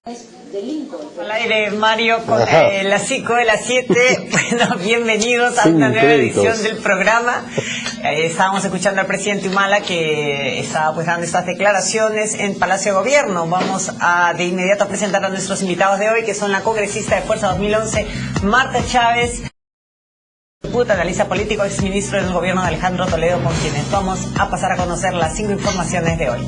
Al aire, Mario, con las 5 de las 7. Bueno, bienvenidos a una nueva edición del programa. Estábamos escuchando al presidente Humala que estaba dando estas declaraciones en Palacio de Gobierno. Vamos de inmediato a presentar a nuestros invitados de hoy, que son la congresista de Fuerza 2011, Marta Chávez, analista político, exministro del gobierno de Alejandro Toledo, con quienes vamos a pasar a conocer las 5 informaciones de hoy.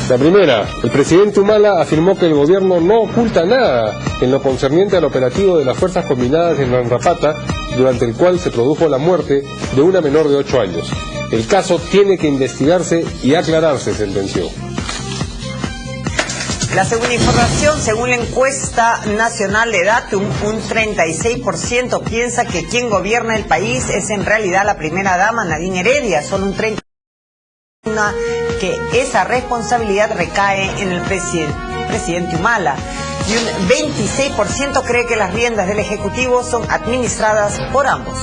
La primera, el presidente Humala afirmó que el gobierno no oculta nada en lo concerniente al operativo de las fuerzas combinadas en Ranrapata, durante el cual se produjo la muerte de una menor de 8 años. El caso tiene que investigarse y aclararse, sentenció. La segunda información, según la encuesta nacional de Datum, un 36% piensa que quien gobierna el país es en realidad la primera dama, Nadine Heredia. Solo un 30% que esa responsabilidad recae en el presidente Humala. Y un 26% cree que las riendas del Ejecutivo son administradas por ambos.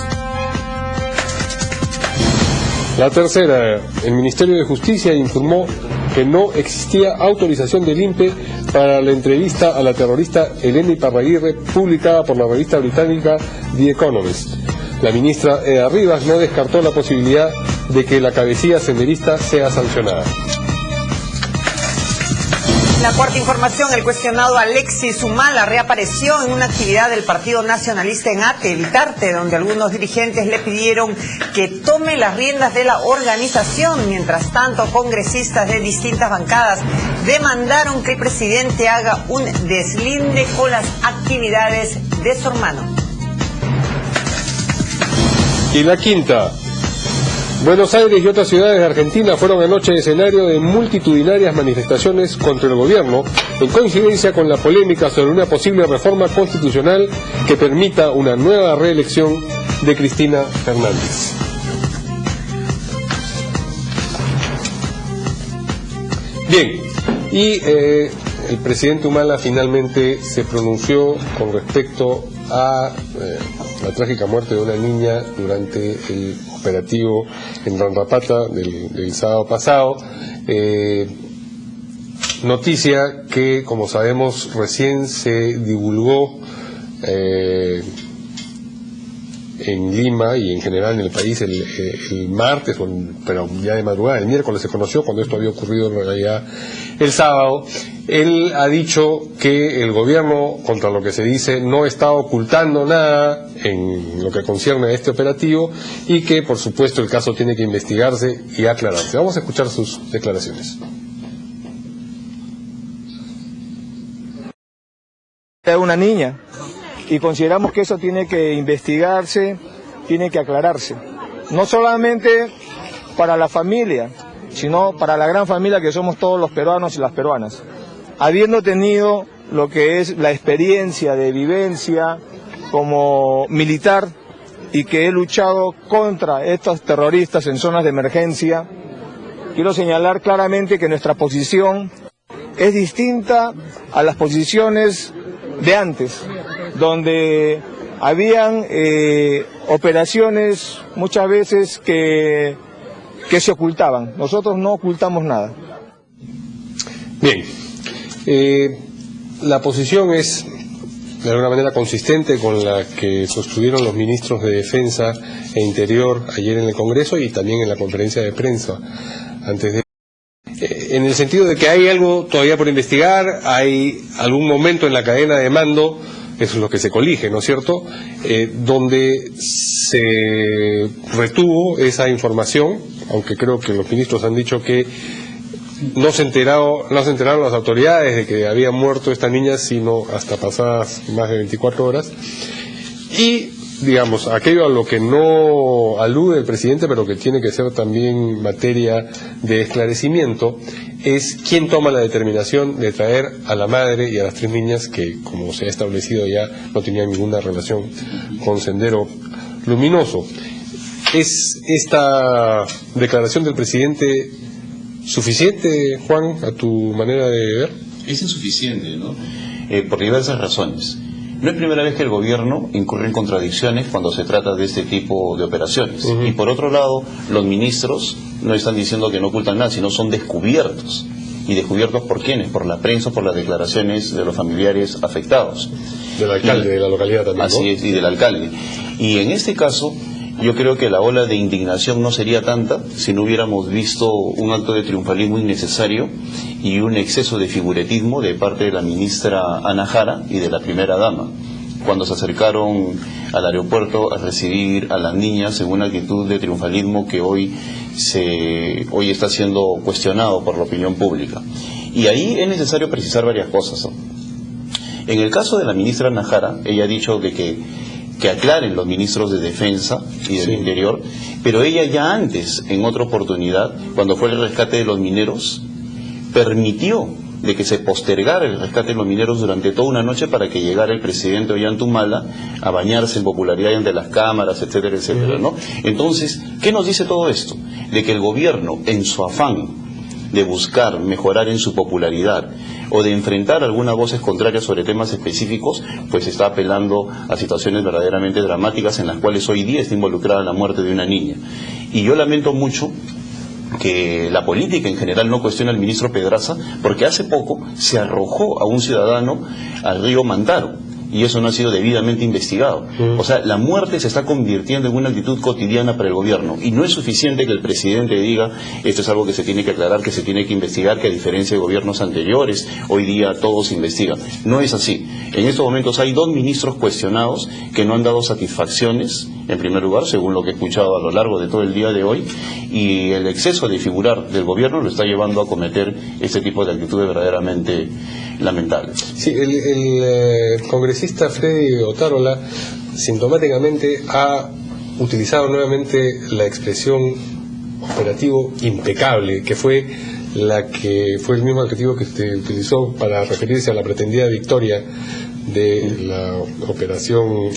La tercera, el Ministerio de Justicia informó que no existía autorización del INPE para la entrevista a la terrorista Elena Iparraguirre, publicada por la revista británica The Economist. La ministra Eda Rivas no descartó la posibilidad de que la cabecilla senderista sea sancionada. La cuarta información, el cuestionado Alexis Humala reapareció en una actividad del Partido Nacionalista en Ate, Vitarte, donde algunos dirigentes le pidieron que tome las riendas de la organización. Mientras tanto, congresistas de distintas bancadas demandaron que el presidente haga un deslinde con las actividades de su hermano. Y la quinta, Buenos Aires y otras ciudades de Argentina fueron anoche escenario de multitudinarias manifestaciones contra el gobierno, en coincidencia con la polémica sobre una posible reforma constitucional que permita una nueva reelección de Cristina Fernández. Bien, y el presidente Humala finalmente se pronunció con respecto a la trágica muerte de una niña durante el operativo en Ranrapata del sábado pasado. Noticia que, como sabemos, recién se divulgó en Lima y en general en el país el martes, pero ya de madrugada, el miércoles se conoció, cuando esto había ocurrido en realidad el sábado. Él ha dicho que el gobierno, contra lo que se dice, no está ocultando nada en lo que concierne a este operativo y que, por supuesto, el caso tiene que investigarse y aclararse. Vamos a escuchar sus declaraciones. Es una niña y consideramos que eso tiene que investigarse, tiene que aclararse. No solamente para la familia, sino para la gran familia que somos todos los peruanos y las peruanas. Habiendo tenido lo que es la experiencia de vivencia como militar y que he luchado contra estos terroristas en zonas de emergencia, quiero señalar claramente que nuestra posición es distinta a las posiciones de antes, donde habían operaciones muchas veces que se ocultaban. Nosotros no ocultamos nada. Bien, la posición es de alguna manera consistente con la que sostuvieron los ministros de Defensa e Interior ayer en el Congreso y también en la conferencia de prensa antes de... en el sentido de que hay algo todavía por investigar, hay algún momento en la cadena de mando, eso es lo que se colige, ¿no es cierto?, donde se retuvo esa información, aunque creo que los ministros han dicho que no se enteraron las autoridades de que había muerto esta niña, sino hasta pasadas más de 24 horas. Y, digamos, aquello a lo que no alude el presidente, pero que tiene que ser también materia de esclarecimiento, es quién toma la determinación de traer a la madre y a las 3 niñas que, como se ha establecido ya, no tenían ninguna relación con Sendero Luminoso. ¿Es esta declaración del presidente suficiente, Juan, a tu manera de ver? Es insuficiente, ¿no? Por diversas razones. No es primera vez que el gobierno incurre en contradicciones cuando se trata de este tipo de operaciones. Y por otro lado, los ministros no están diciendo que no ocultan nada, sino son descubiertos y descubiertos por quiénes, por la prensa, por las declaraciones de los familiares afectados. Del alcalde de la localidad también, Así ¿no? es, y del alcalde. Y en este caso, yo creo que la ola de indignación no sería tanta si no hubiéramos visto un acto de triunfalismo innecesario y un exceso de figuretismo de parte de la ministra Ana Jara y de la primera dama, cuando se acercaron al aeropuerto a recibir a las niñas en una actitud de triunfalismo que hoy está siendo cuestionado por la opinión pública. Y ahí es necesario precisar varias cosas, ¿no? En el caso de la ministra Ana Jara, ella ha dicho de que aclaren los ministros de Defensa y del Interior, pero ella ya antes, en otra oportunidad, cuando fue el rescate de los mineros, permitió de que se postergara el rescate de los mineros durante toda una noche para que llegara el presidente Ollanta a bañarse en popularidad ante las cámaras, etcétera, etcétera, ¿no? Entonces, ¿qué nos dice todo esto? De que el gobierno, en su afán de buscar mejorar en su popularidad o de enfrentar algunas voces contrarias sobre temas específicos, pues está apelando a situaciones verdaderamente dramáticas en las cuales hoy día está involucrada la muerte de una niña. Y yo lamento mucho que la política en general no cuestiona al ministro Pedraza, porque hace poco se arrojó a un ciudadano al río Mantaro, y eso no ha sido debidamente investigado. O sea, la muerte se está convirtiendo en una actitud cotidiana para el gobierno, y no es suficiente que el presidente diga, esto es algo que se tiene que aclarar, que se tiene que investigar, que a diferencia de gobiernos anteriores, hoy día todos investigan. No es así. En estos momentos hay 2 ministros cuestionados que no han dado satisfacciones, en primer lugar, según lo que he escuchado a lo largo de todo el día de hoy, y el exceso de figurar del gobierno lo está llevando a cometer este tipo de actitudes verdaderamente lamentables. Sí, el congresista Freddy Otárola sintomáticamente ha utilizado nuevamente la expresión operativo impecable, que fue el mismo adjetivo que usted utilizó para referirse a la pretendida victoria de la operación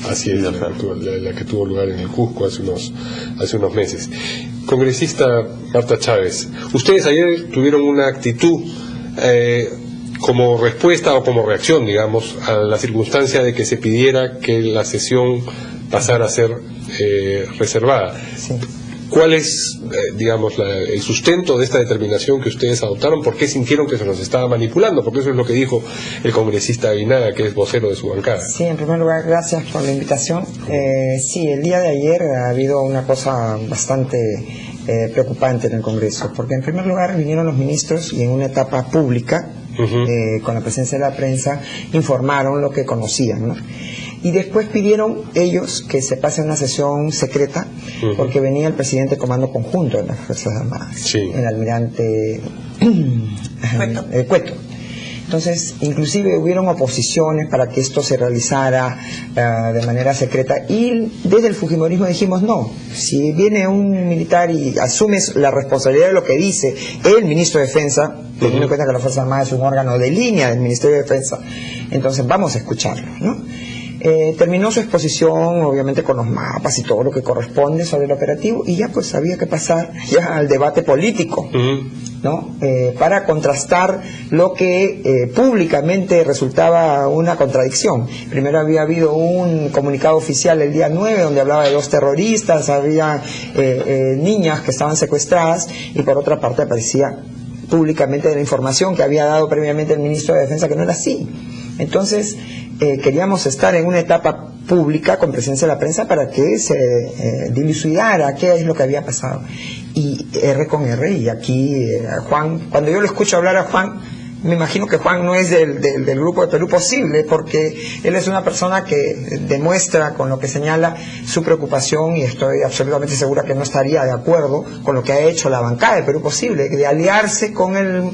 así es, la que tuvo lugar en el Cusco hace unos meses. Congresista Marta Chávez, ustedes ayer tuvieron una actitud como respuesta o como reacción, digamos, a la circunstancia de que se pidiera que la sesión pasara a ser reservada. Sí. ¿Cuál es, digamos, el sustento de esta determinación que ustedes adoptaron? ¿Por qué sintieron que se los estaba manipulando? Porque eso es lo que dijo el congresista Aguinaga, que es vocero de su bancada. Sí, en primer lugar, gracias por la invitación. Sí, el día de ayer ha habido una cosa bastante preocupante en el Congreso, porque en primer lugar vinieron los ministros y en una etapa pública, con la presencia de la prensa, informaron lo que conocían, ¿no? Y después pidieron ellos que se pase una sesión secreta, porque venía el presidente Comando Conjunto de las Fuerzas Armadas, el almirante Cueto. Entonces, inclusive hubieron oposiciones para que esto se realizara de manera secreta, y desde el fujimorismo dijimos, no, si viene un militar y asume la responsabilidad de lo que dice el ministro de Defensa, teniendo en cuenta que la Fuerza Armada es un órgano de línea del Ministerio de Defensa, entonces vamos a escucharlo, ¿no? Terminó su exposición, obviamente con los mapas y todo lo que corresponde sobre el operativo, y ya pues había que pasar ya al debate político, ¿no? Para contrastar lo que públicamente resultaba una contradicción. Primero había habido un comunicado oficial el día 9 donde hablaba de 2 terroristas, había niñas que estaban secuestradas, y por otra parte aparecía públicamente de la información que había dado previamente el ministro de Defensa, que no era así. Entonces queríamos estar en una etapa pública con presencia de la prensa para que se dilucidara qué es lo que había pasado. Y R con R, y aquí Juan, cuando yo le escucho hablar a Juan, me imagino que Juan no es del grupo de Perú Posible, porque él es una persona que demuestra con lo que señala su preocupación, y estoy absolutamente segura que no estaría de acuerdo con lo que ha hecho la bancada de Perú Posible, de aliarse con el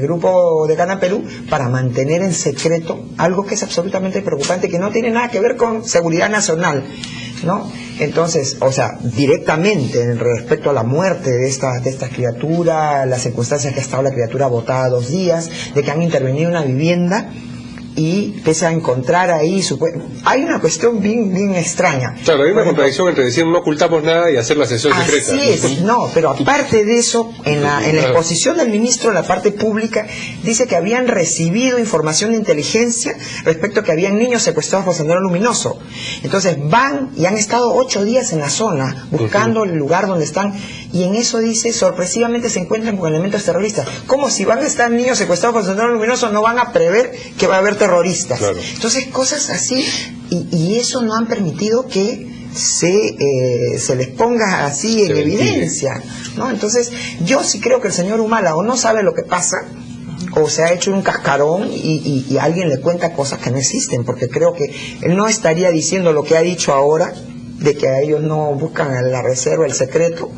grupo de Gana Perú para mantener en secreto algo que es absolutamente preocupante, que no tiene nada que ver con seguridad nacional, ¿no? Entonces, o sea, directamente respecto a la muerte de esta criatura, las circunstancias que ha estado la criatura botada 2 días, de que han intervenido en una vivienda, y pese a encontrar ahí hay una cuestión bien extraña. Claro, hay una contradicción entre decir no ocultamos nada y hacer la sesión secreta. Así es, no, pero aparte de eso, en la exposición del ministro, la parte pública, dice que habían recibido información de inteligencia respecto a que habían niños secuestrados por Sendero Luminoso. Entonces van y han estado 8 días en la zona buscando el lugar donde están, y en eso dice, sorpresivamente se encuentran con elementos terroristas. Como si van a estar niños secuestrados por Sendero Luminoso, no van a prever que va a haber terroristas. Claro. Entonces, cosas así, y eso no han permitido que se les ponga así en evidencia, ¿no? Entonces, yo sí creo que el señor Humala o no sabe lo que pasa, o se ha hecho un cascarón y alguien le cuenta cosas que no existen, porque creo que él no estaría diciendo lo que ha dicho ahora, de que a ellos no buscan la reserva, el secreto,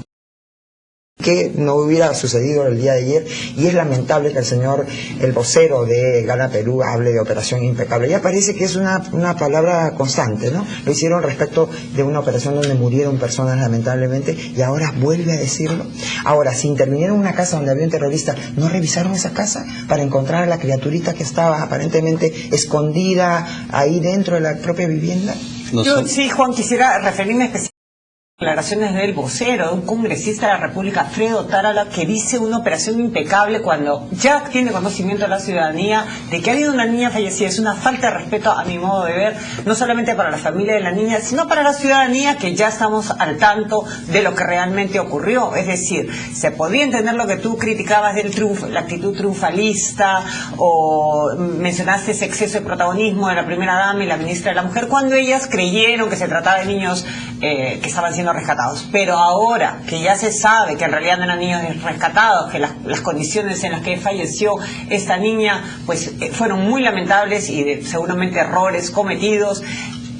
que no hubiera sucedido el día de ayer. Y es lamentable que el vocero de Gana Perú hable de operación impecable. Ya parece que es una palabra constante, ¿no? Lo hicieron respecto de una operación donde murieron personas lamentablemente, y ahora vuelve a decirlo. Ahora, si intervinieron en una casa donde había un terrorista, ¿no revisaron esa casa para encontrar a la criaturita que estaba aparentemente escondida ahí dentro de la propia vivienda? Yo sí, Juan, quisiera referirme específicamente declaraciones del vocero, de un congresista de la República, Alfredo Tarala, que dice una operación impecable cuando ya tiene conocimiento de la ciudadanía de que ha habido una niña fallecida. Es una falta de respeto, a mi modo de ver, no solamente para la familia de la niña, sino para la ciudadanía, que ya estamos al tanto de lo que realmente ocurrió. Es decir, se podía entender lo que tú criticabas del triunfo, la actitud triunfalista, o mencionaste ese exceso de protagonismo de la primera dama y la ministra de la Mujer, cuando ellas creyeron que se trataba de niños que estaban siendo rescatados. Pero ahora que ya se sabe que en realidad no eran niños rescatados, que las condiciones en las que falleció esta niña pues fueron muy lamentables y seguramente errores cometidos,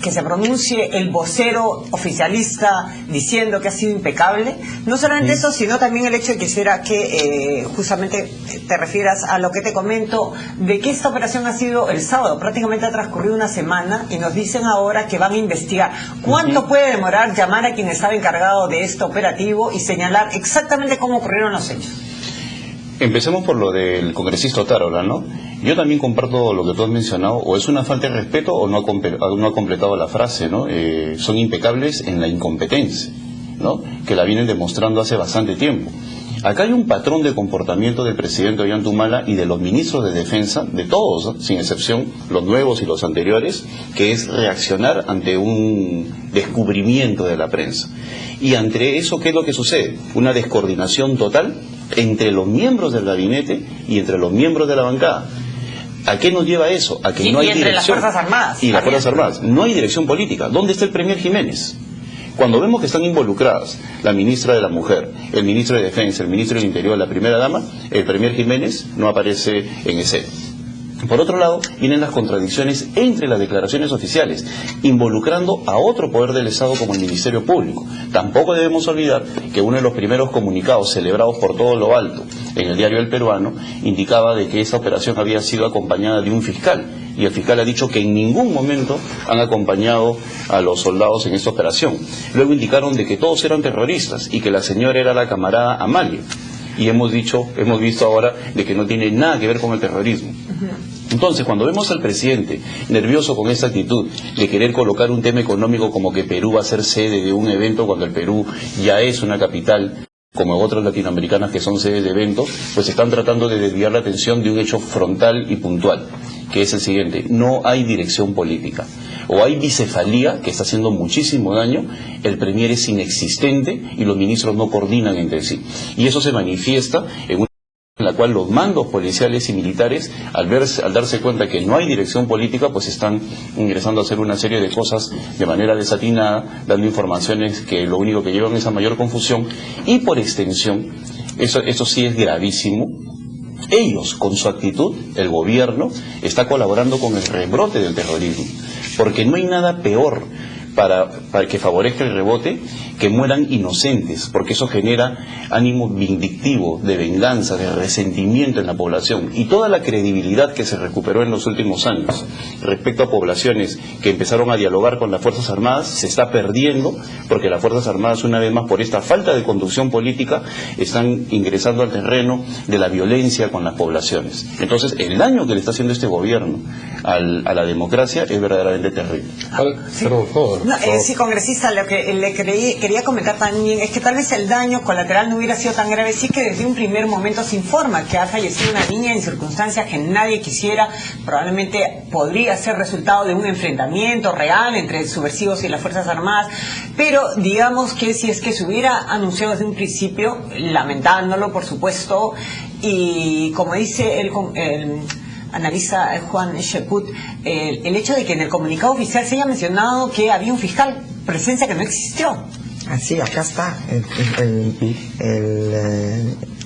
que se pronuncie el vocero oficialista diciendo que ha sido impecable. No solamente eso, sino también el hecho de que quisiera que justamente te refieras a lo que te comento, de que esta operación ha sido el sábado, prácticamente ha transcurrido una semana, y nos dicen ahora que van a investigar. ¿Cuánto puede demorar llamar a quien estaba encargado de este operativo y señalar exactamente cómo ocurrieron los hechos? Empecemos por lo del congresista Otárola, ¿no? Yo también comparto lo que tú has mencionado, o es una falta de respeto o no ha completado la frase, ¿no? Son impecables en la incompetencia, ¿no? Que la vienen demostrando hace bastante tiempo. Acá hay un patrón de comportamiento del presidente Ollanta Humala y de los ministros de defensa, de todos, ¿no? Sin excepción, los nuevos y los anteriores, que es reaccionar ante un descubrimiento de la prensa. Y ante eso, ¿qué es lo que sucede? Una descoordinación total entre los miembros del gabinete y entre los miembros de la bancada. ¿A qué nos lleva eso? A que no hay entre dirección. las Fuerzas Armadas. Y las Fuerzas Armadas. No hay dirección política. ¿Dónde está el premier Jiménez? Cuando vemos que están involucradas la ministra de la Mujer, el ministro de Defensa, el ministro del Interior, la primera dama, el premier Jiménez no aparece en escena. Por otro lado, vienen las contradicciones entre las declaraciones oficiales, involucrando a otro poder del Estado como el Ministerio Público. Tampoco debemos olvidar que uno de los primeros comunicados celebrados por todo lo alto en el diario El Peruano indicaba de que esa operación había sido acompañada de un fiscal, y el fiscal ha dicho que en ningún momento han acompañado a los soldados en esta operación. Luego indicaron de que todos eran terroristas y que la señora era la camarada Amalia. Y hemos visto ahora de que no tiene nada que ver con el terrorismo. Entonces, cuando vemos al presidente nervioso con esta actitud de querer colocar un tema económico como que Perú va a ser sede de un evento cuando el Perú ya es una capital, como otras latinoamericanas que son sedes de eventos, pues están tratando de desviar la atención de un hecho frontal y puntual, que es el siguiente: no hay dirección política, o hay bicefalía que está haciendo muchísimo daño, el premier es inexistente y los ministros no coordinan entre sí. Y eso se manifiesta en una en la cual los mandos policiales y militares, al darse cuenta que no hay dirección política, pues están ingresando a hacer una serie de cosas de manera desatinada, dando informaciones que lo único que llevan es a mayor confusión, y por extensión, eso sí es gravísimo. Ellos, con su actitud, el gobierno, está colaborando con el rebrote del terrorismo, porque no hay nada peor para que favorezca el rebote que mueran inocentes, porque eso genera ánimo vindictivo, de venganza, de resentimiento en la población, y toda la credibilidad que se recuperó en los últimos años respecto a poblaciones que empezaron a dialogar con las Fuerzas Armadas se está perdiendo, porque las Fuerzas Armadas, una vez más, por esta falta de conducción política, están ingresando al terreno de la violencia con las poblaciones. Entonces, el daño que le está haciendo este gobierno a la democracia es verdaderamente terrible. Perdón, No, sí, congresista, lo que quería comentar también es que tal vez el daño colateral no hubiera sido tan grave si que desde un primer momento se informa que ha fallecido una niña en circunstancias que nadie quisiera. Probablemente podría ser resultado de un enfrentamiento real entre subversivos y las Fuerzas Armadas, pero digamos que si es que se hubiera anunciado desde un principio, lamentándolo por supuesto, y como dice el analiza Juan Cheput, el hecho de que en el comunicado oficial se haya mencionado que había un fiscal, presencia que no existió. Así, acá está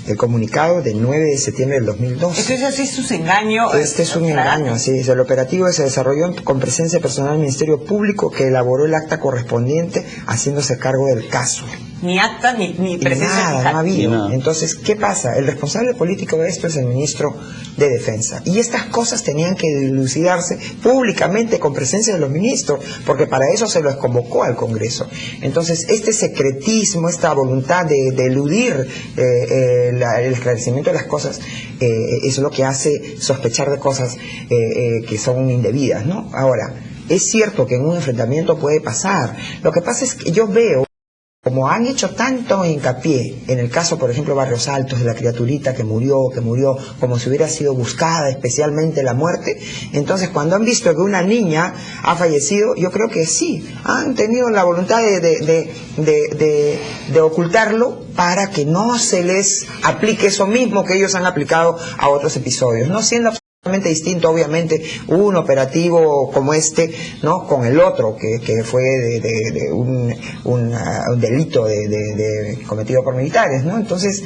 el comunicado del 9 de septiembre del 2012. Entonces es un engaño. Este es un engaño, así es. El operativo se desarrolló con presencia de personal del Ministerio Público que elaboró el acta correspondiente haciéndose cargo del caso. Ni acta ni presencia nada, fiscal. no ha habido. Nada. Entonces, ¿qué pasa? El responsable político de esto es el ministro de Defensa. Y estas cosas tenían que dilucidarse públicamente con presencia de los ministros, porque para eso se los convocó al Congreso. Entonces, este secretismo, esta voluntad de eludir el esclarecimiento de las cosas, es lo que hace sospechar de cosas que son indebidas, ¿no? Ahora, es cierto que en un enfrentamiento puede pasar. Lo que pasa es que yo veo, como han hecho tanto hincapié en el caso, por ejemplo, Barrios Altos, de la criaturita que murió como si hubiera sido buscada, especialmente la muerte, entonces cuando han visto que una niña ha fallecido, yo creo que sí, han tenido la voluntad de ocultarlo para que no se les aplique eso mismo que ellos han aplicado a otros episodios, no siendo absolutamente distinto, obviamente, un operativo como este, ¿no?, con el otro, que fue de un delito cometido por militares, ¿no? Entonces,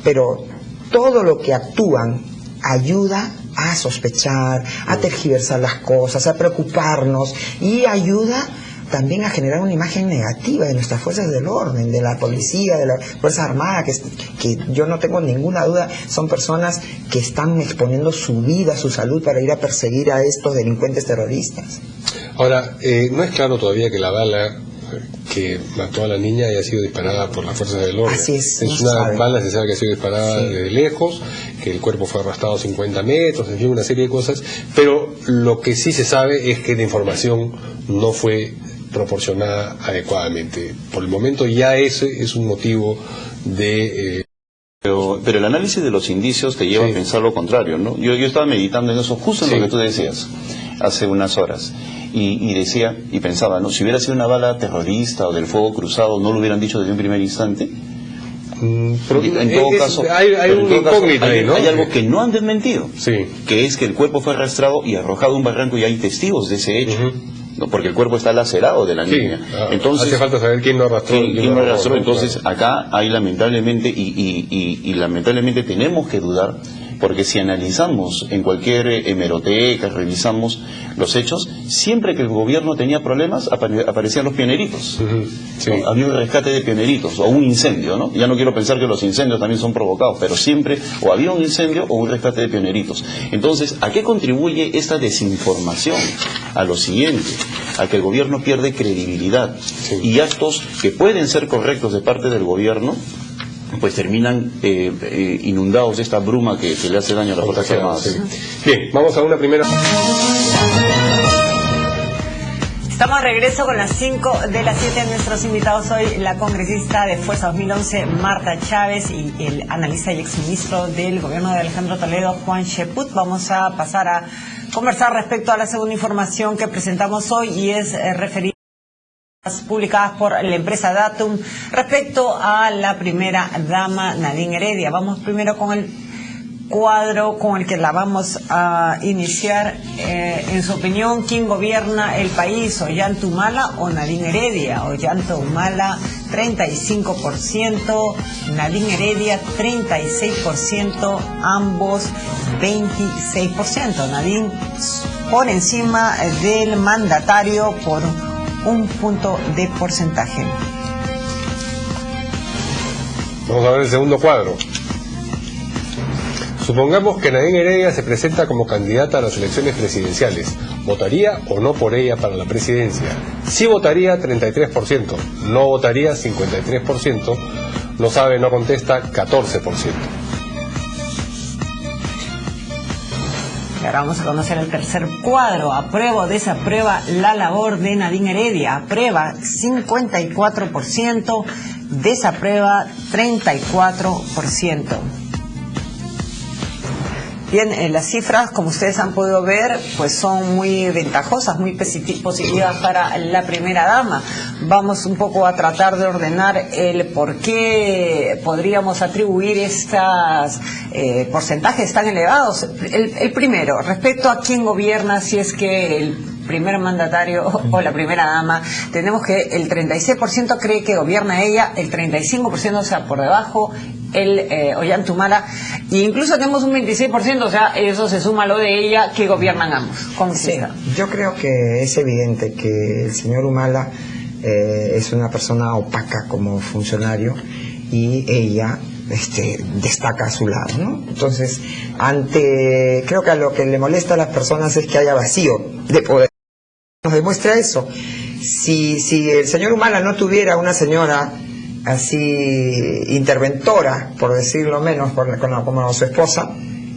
pero todo lo que actúan ayuda a sospechar, a tergiversar las cosas, a preocuparnos, y ayuda también a generar una imagen negativa de nuestras fuerzas del orden, de la policía, de la Fuerza Armada, que yo no tengo ninguna duda, son personas que están exponiendo su vida, su salud para ir a perseguir a estos delincuentes terroristas. Ahora, no es claro todavía que la bala que mató a la niña haya sido disparada por las fuerzas del orden. Así es, Es no una sabe. bala, se sabe que ha sido disparada Sí. desde lejos, que el cuerpo fue arrastrado 50 metros, en fin, una serie de cosas, pero lo que sí se sabe es que la información no fue proporcionada adecuadamente. Por el momento ya ese es un motivo de... Pero el análisis de los indicios te lleva Sí. a pensar lo contrario, ¿no? Yo estaba meditando en eso, justo en Sí. lo que tú decías, hace unas horas. Y decía, y pensaba, ¿no? Si hubiera sido una bala terrorista o del fuego cruzado, ¿no lo hubieran dicho desde un primer instante? pero En todo caso, hay pero en un todo caso, incógnito ahí, ¿no? hay algo que no han desmentido, Sí. que es que el cuerpo fue arrastrado y arrojado a un barranco y hay testigos de ese hecho. Ujú. ¿No? Porque el cuerpo está lacerado de la Sí, niña. Entonces, hace falta saber quién lo arrastró. ¿quién lo arrastró? ¿no? Entonces, Claro. acá hay lamentablemente, y lamentablemente tenemos que dudar, porque si analizamos en cualquier hemeroteca, revisamos los hechos, siempre que el gobierno tenía problemas, aparecían los pioneritos. Ujú, sí. ¿No? Había un rescate de pioneritos, o un incendio, ¿no? Ya no quiero pensar que los incendios también son provocados, pero siempre o había un incendio o un rescate de pioneritos. Entonces, ¿a qué contribuye esta desinformación? A lo siguiente, a que el gobierno pierde credibilidad, y actos que pueden ser correctos de parte del gobierno, pues terminan inundados de esta bruma que le hace daño a las Fuerzas Armadas. Sí. Bien, vamos a una primera... Estamos de regreso con las 5 de las 7. Nuestros invitados hoy, la congresista de Fuerza 2011, Marta Chávez, y el analista y exministro del gobierno de Alejandro Toledo, Juan Cheput. Vamos a pasar a conversar respecto a la segunda información que presentamos hoy, y es referida publicadas por la empresa Datum respecto a la primera dama Nadine Heredia. Vamos primero con el cuadro con el que la vamos a iniciar. En su opinión, ¿quién gobierna el país? ¿Ollanta Humala o Nadine Heredia? Ollanta Humala 35%, Nadine Heredia 36%, ambos 26%. Nadine por encima del mandatario por un punto de porcentaje. Vamos a ver el segundo cuadro. Supongamos que Nadine Heredia se presenta como candidata a las elecciones presidenciales. ¿Votaría o no por ella para la presidencia? Sí votaría 33%, no votaría 53%, no sabe, no contesta 14%. Y ahora vamos a conocer el tercer cuadro. ¿Aprueba o desaprueba la labor de Nadine Heredia? Aprueba 54%, desaprueba 34%. Bien, las cifras, como ustedes han podido ver, pues son muy ventajosas, muy positivas para la primera dama. Vamos un poco a tratar de ordenar el por qué podríamos atribuir estos porcentajes tan elevados. El primero, respecto a quién gobierna, si es que el primer mandatario o la primera dama, tenemos que el 36% cree que gobierna ella, el 35%, o sea, por debajo, Ollanta Humala, e incluso tenemos un 26%, o sea, eso se suma a lo de ella, que gobiernan ambos. ¿Cómo Sí, se yo creo que es evidente que el señor Humala es una persona opaca como funcionario y ella destaca a su lado, ¿no? Entonces, creo que a lo que le molesta a las personas es que haya vacío de poder. Nos demuestra eso. Si el señor Humala no tuviera una señora así interventora, por decirlo menos, como su esposa,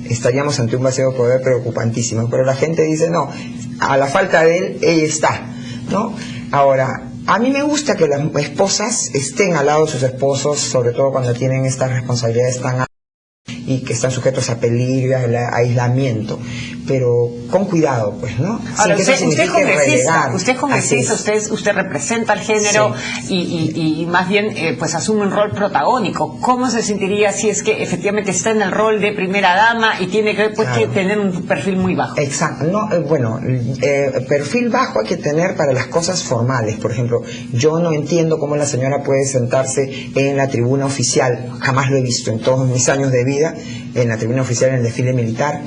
estaríamos ante un vacío de poder preocupantísimo. Pero la gente dice, no, a la falta de él, ella está, ¿no? Ahora, a mí me gusta que las esposas estén al lado de sus esposos, sobre todo cuando tienen estas responsabilidades tan altas y que están sujetos a peligro, a aislamiento, pero con cuidado, pues, ¿no? Ahora, usted es congresista, usted representa al género, sí, y más bien pues asume un rol protagónico. ¿Cómo se sentiría si es que efectivamente está en el rol de primera dama y tiene que, pues, que tener un perfil muy bajo? Exacto. No, perfil bajo hay que tener para las cosas formales. Por ejemplo, yo no entiendo cómo la señora puede sentarse en la tribuna oficial, jamás lo he visto en todos mis años de vida, en la tribuna oficial en el desfile militar,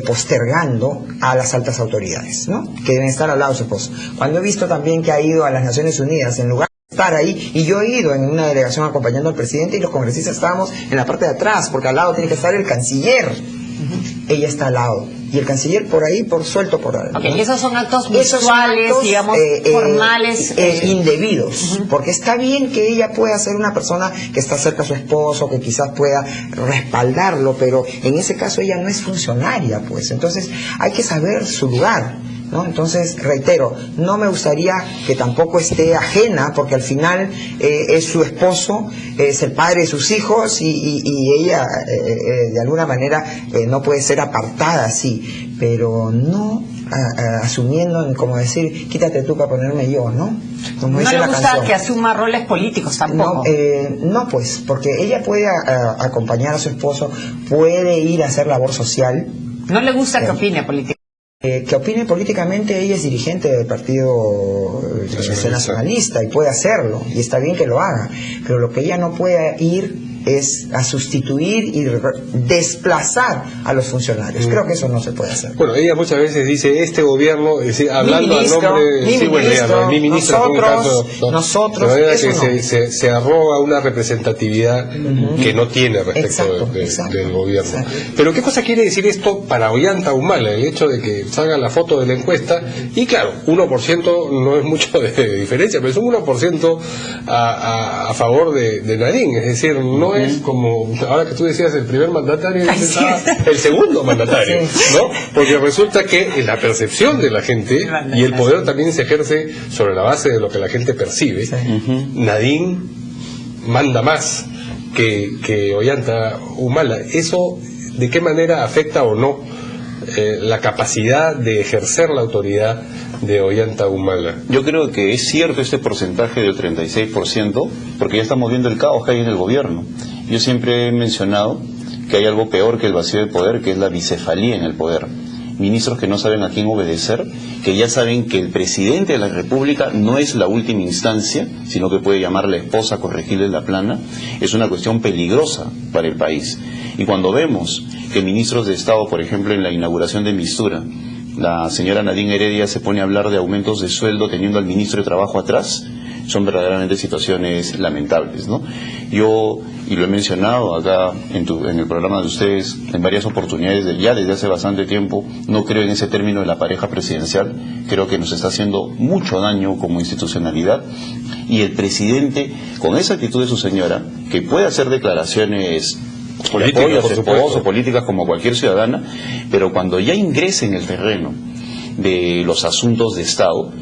postergando a las altas autoridades, ¿no? Que deben estar al lado de su esposo. Cuando he visto también que ha ido a las Naciones Unidas, en lugar de estar ahí, y yo he ido en una delegación acompañando al presidente y los congresistas estábamos en la parte de atrás, porque al lado tiene que estar el canciller. Ella está al lado. Y el canciller por ahí, suelto por ahí. Okay, esos son actos visuales, digamos, formales. Indebidos. Porque está bien que ella pueda ser una persona que está cerca a su esposo, que quizás pueda respaldarlo, pero en ese caso ella no es funcionaria, pues. Entonces hay que saber su lugar, ¿no? Entonces, reitero, no me gustaría que tampoco esté ajena, porque al final es su esposo, es el padre de sus hijos, y ella de alguna manera no puede ser apartada así, pero no asumiendo, como decir, quítate tú para ponerme yo, ¿no? Como no le gusta que asuma roles políticos tampoco. No, pues, porque ella puede acompañar a su esposo, puede ir a hacer labor social. No le gusta que opine políticamente. Que opine políticamente. Ella es dirigente del partido nacionalista y puede hacerlo, y está bien que lo haga, pero lo que ella no puede ir es a sustituir y desplazar a los funcionarios. Creo que eso no se puede hacer. Bueno, ella muchas veces dice, este gobierno, hablando al nombre de mi ministro, nosotros, se arroga una representatividad que no tiene respecto del gobierno. Exacto. Pero ¿qué cosa quiere decir esto para Ollanta Humala? El hecho de que salga la foto de la encuesta, y claro, 1% no es mucho de diferencia, pero es un 1% a favor de Nadine, es decir, no es como, ahora que tú decías el primer mandatario, el segundo mandatario, ¿no? Porque resulta que la percepción de la gente y el poder también se ejerce sobre la base de lo que la gente percibe. Nadine manda más que Ollanta Humala. ¿Eso de qué manera afecta o no la capacidad de ejercer la autoridad de Ollanta Humala? Yo creo que es cierto este porcentaje del 36%, porque ya estamos viendo el caos que hay en el gobierno. Yo siempre he mencionado que hay algo peor que el vacío de poder, que es la bicefalía en el poder. Ministros que no saben a quién obedecer, que ya saben que el presidente de la República no es la última instancia, sino que puede llamar a la esposa a corregirle la plana. Es una cuestión peligrosa para el país. Y cuando vemos que ministros de Estado, por ejemplo, en la inauguración de Mistura, la señora Nadine Heredia se pone a hablar de aumentos de sueldo teniendo al ministro de Trabajo atrás, son verdaderamente situaciones lamentables, ¿no? Yo, y lo he mencionado acá en el programa de ustedes en varias oportunidades, ya desde hace bastante tiempo, no creo en ese término de la pareja presidencial. Creo que nos está haciendo mucho daño como institucionalidad, y el presidente, con esa actitud de su señora, que puede hacer declaraciones Políticas, apoyo a por su supuesto. esposo, políticas como cualquier ciudadana, pero cuando ya ingrese en el terreno de los asuntos de Estado,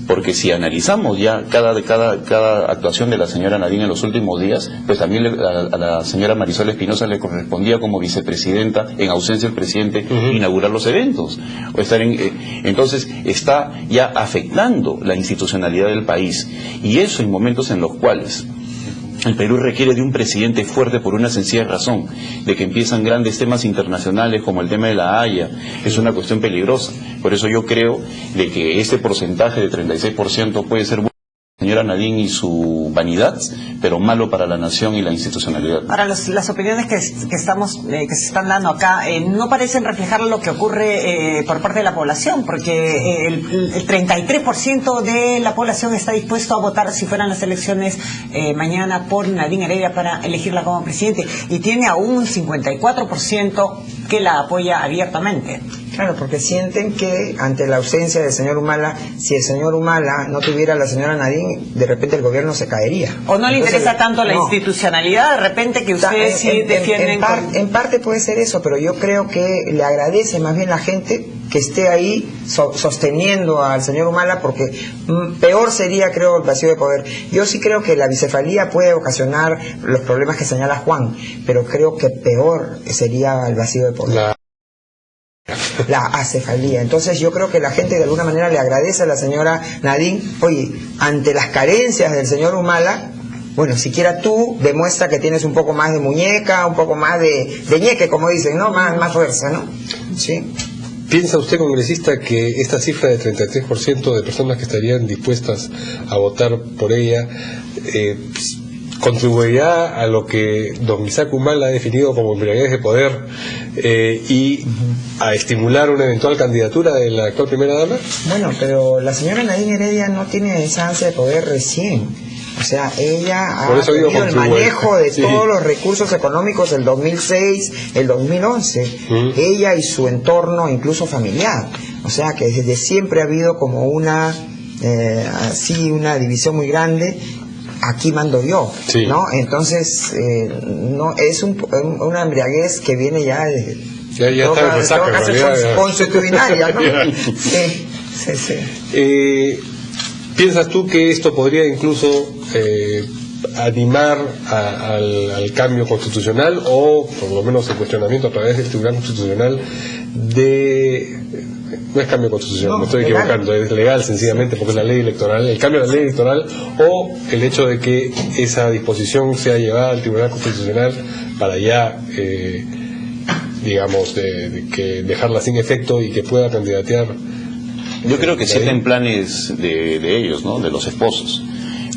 porque si analizamos ya cada actuación de la señora Nadine en los últimos días, pues también a la señora Marisol Espinosa le correspondía como vicepresidenta, en ausencia del presidente, inaugurar los eventos. O estar entonces está ya afectando la institucionalidad del país. Y eso en momentos en los cuales el Perú requiere de un presidente fuerte por una sencilla razón, de que empiezan grandes temas internacionales como el tema de la Haya. Es una cuestión peligrosa. Por eso yo creo de que este porcentaje de 36% puede ser bueno para la señora Nadine y su vanidad, pero malo para la nación y la institucionalidad. Ahora, las opiniones que se están dando acá no parecen reflejar lo que ocurre por parte de la población, porque el 33% de la población está dispuesto a votar si fueran las elecciones mañana por Nadine Heredia para elegirla como presidente, y tiene aún un 54% que la apoya abiertamente. Claro, porque sienten que ante la ausencia del señor Humala, si el señor Humala no tuviera a la señora Nadine, de repente el gobierno se caería. ¿O no le Entonces, interesa tanto la institucionalidad, de repente, que ustedes sí defienden? En parte puede ser eso, pero yo creo que le agradece más bien la gente que esté ahí sosteniendo al señor Humala, porque peor sería, creo, el vacío de poder. Yo sí creo que la bicefalía puede ocasionar los problemas que señala Juan, pero creo que peor sería el vacío de poder. La acefalía. Entonces yo creo que la gente de alguna manera le agradece a la señora Nadine, oye, ante las carencias del señor Humala, bueno, siquiera tú demuestra que tienes un poco más de muñeca, un poco más de ñeque, como dicen, ¿no? Más fuerza, ¿no? Sí. ¿Piensa usted, congresista, que esta cifra de 33% de personas que estarían dispuestas a votar por ella contribuirá a lo que don Isaac Humala ha definido como embriaguez de poder y a estimular una eventual candidatura de la actual primera dama? Bueno, pero la señora Nadine Heredia no tiene esa ansia de poder recién. O sea, ella ha tenido el manejo de todos los recursos económicos del 2006, el 2011. Ella y su entorno, incluso familiar. O sea, que desde siempre ha habido como una división muy grande. Aquí mando yo, sí, ¿no? Entonces, no es una embriaguez que viene ya de... Ya está resaca, consuetudinaria, ¿no? Sí. ¿Piensas tú que esto podría incluso animar al cambio constitucional, o por lo menos el cuestionamiento a través del Tribunal Constitucional no es cambio constitucional, me estoy equivocando, es legal sencillamente porque es la ley electoral, el cambio de la ley electoral, o el hecho de que esa disposición sea llevada al Tribunal Constitucional para ya digamos que dejarla sin efecto y que pueda candidatear? Yo creo que existen planes de ellos, ¿no? De los esposos,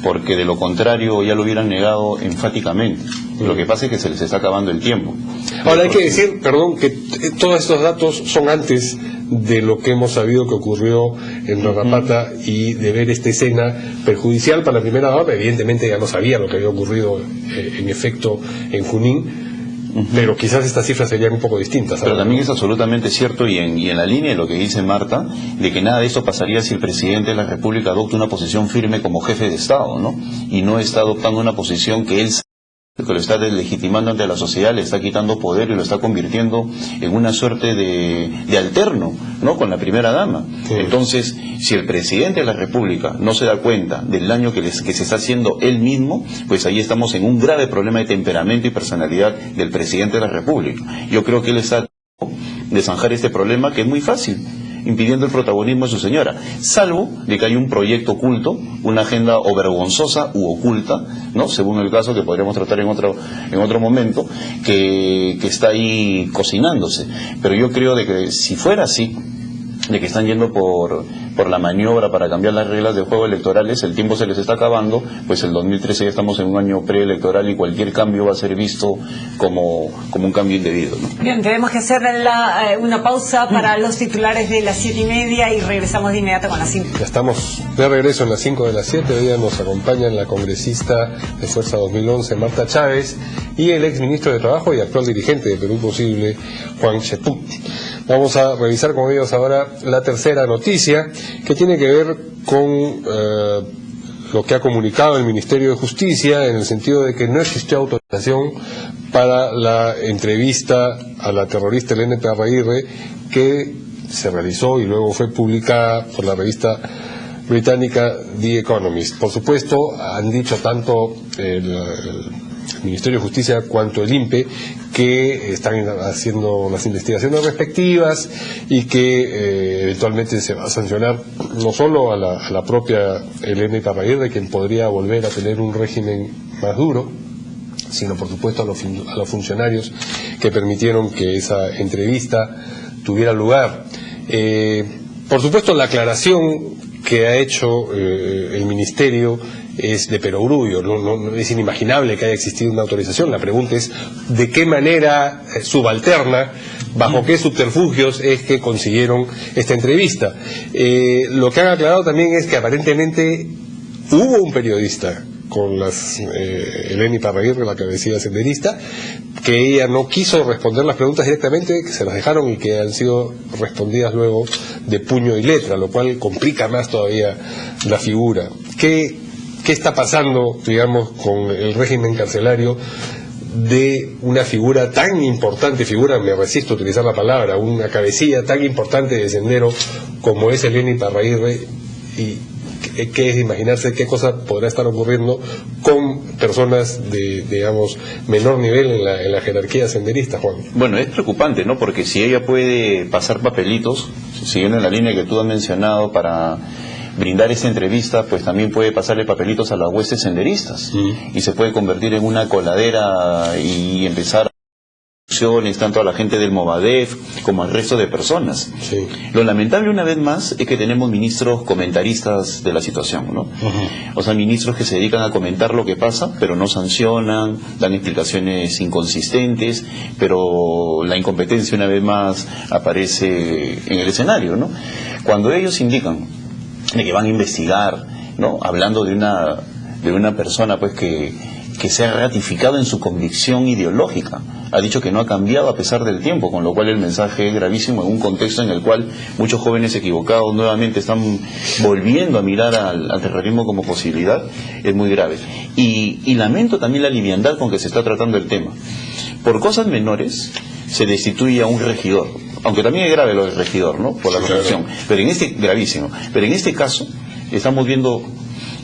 porque de lo contrario ya lo hubieran negado enfáticamente. Lo que pasa es que se les está acabando el tiempo. Ahora hay que decir, perdón, que todos estos datos son antes de lo que hemos sabido que ocurrió en Rarrapata y de ver esta escena perjudicial para la primera dama. Evidentemente ya no sabía lo que había ocurrido en efecto en Junín, pero quizás estas cifras serían un poco distintas. Pero también es absolutamente cierto y en la línea de lo que dice Marta, de que nada de esto pasaría si el presidente de la República adopta una posición firme como jefe de Estado, ¿no? Y no está adoptando una posición que él que lo está deslegitimando ante la sociedad, le está quitando poder y lo está convirtiendo en una suerte de alterno, ¿no? Con la primera dama. Sí. Entonces, si el presidente de la República no se da cuenta del daño que se está haciendo él mismo, pues ahí estamos en un grave problema de temperamento y personalidad del presidente de la República. Yo creo que él está de zanjar este problema, que es muy fácil, impidiendo el protagonismo de su señora, salvo de que hay un proyecto oculto, una agenda o vergonzosa u oculta, ¿no? Según el caso que podríamos tratar en otro momento, que está ahí cocinándose. Pero yo creo de que si fuera así, de que están yendo por la maniobra para cambiar las reglas del juego electorales, el tiempo se les está acabando, pues el 2013 ya estamos en un año preelectoral y cualquier cambio va a ser visto como un cambio indebido, ¿no? Bien, tenemos que hacer una pausa para los titulares de las 7:30 y regresamos de inmediato con las 5. Ya estamos de regreso en las 5 de las 7. Hoy día nos acompañan la congresista de Fuerza 2011, Marta Chávez, y el exministro de Trabajo y actual dirigente de Perú Posible, Juan Chetú. Vamos a revisar con ellos ahora la tercera noticia, que tiene que ver con lo que ha comunicado el Ministerio de Justicia, en el sentido de que no existió autorización para la entrevista a la terrorista Elena Iparraguirre, que se realizó y luego fue publicada por la revista británica The Economist. Por supuesto, han dicho tanto el Ministerio de Justicia cuanto el INPE que están haciendo las investigaciones respectivas y que eventualmente se va a sancionar no solo a la propia Elena Iparraguirre, quien podría volver a tener un régimen más duro, sino por supuesto a los funcionarios que permitieron que esa entrevista tuviera lugar. Por supuesto, la aclaración que ha hecho el Ministerio es de perogrullo, no es inimaginable que haya existido una autorización. La pregunta es de qué manera subalterna, bajo qué subterfugios es que consiguieron esta entrevista. Lo que han aclarado también es que aparentemente hubo un periodista con Elena Iparraguirre, la cabecilla senderista, que ella no quiso responder las preguntas directamente, que se las dejaron y que han sido respondidas luego de puño y letra, lo cual complica más todavía la figura. ¿Qué está pasando, digamos, con el régimen carcelario de una figura tan importante, me resisto a utilizar la palabra, una cabecilla tan importante de Sendero como es Elena Iparraguirre, y qué es imaginarse qué cosa podrá estar ocurriendo con personas de, digamos, menor nivel en la jerarquía senderista, Juan? Bueno, es preocupante, ¿no? Porque si ella puede pasar papelitos, siguiendo en la línea que tú has mencionado, para brindar esta entrevista, pues también puede pasarle papelitos a las huestes senderistas y se puede convertir en una coladera y empezar tanto a la gente del Movadef como al resto de personas. Sí. Lo lamentable, una vez más, es que tenemos ministros comentaristas de la situación, ¿no? O sea, ministros que se dedican a comentar lo que pasa, pero no sancionan, dan explicaciones inconsistentes, pero la incompetencia una vez más aparece en el escenario, ¿no? Cuando ellos indican de que van a investigar, ¿no? Hablando de una persona pues que se ha ratificado en su convicción ideológica, ha dicho que no ha cambiado a pesar del tiempo, con lo cual el mensaje es gravísimo en un contexto en el cual muchos jóvenes equivocados nuevamente están volviendo a mirar al terrorismo como posibilidad. Es muy grave. Y lamento también la liviandad con que se está tratando el tema. Por cosas menores se destituye a un regidor, aunque también es grave lo del regidor, ¿no? Por la corrupción, pero gravísimo. Pero en este caso estamos viendo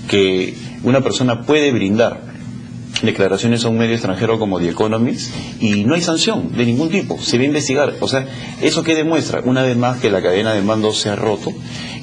que una persona puede brindar declaraciones a un medio extranjero como The Economist y no hay sanción de ningún tipo, se va a investigar. O sea, ¿eso qué demuestra? Una vez más que la cadena de mando se ha roto,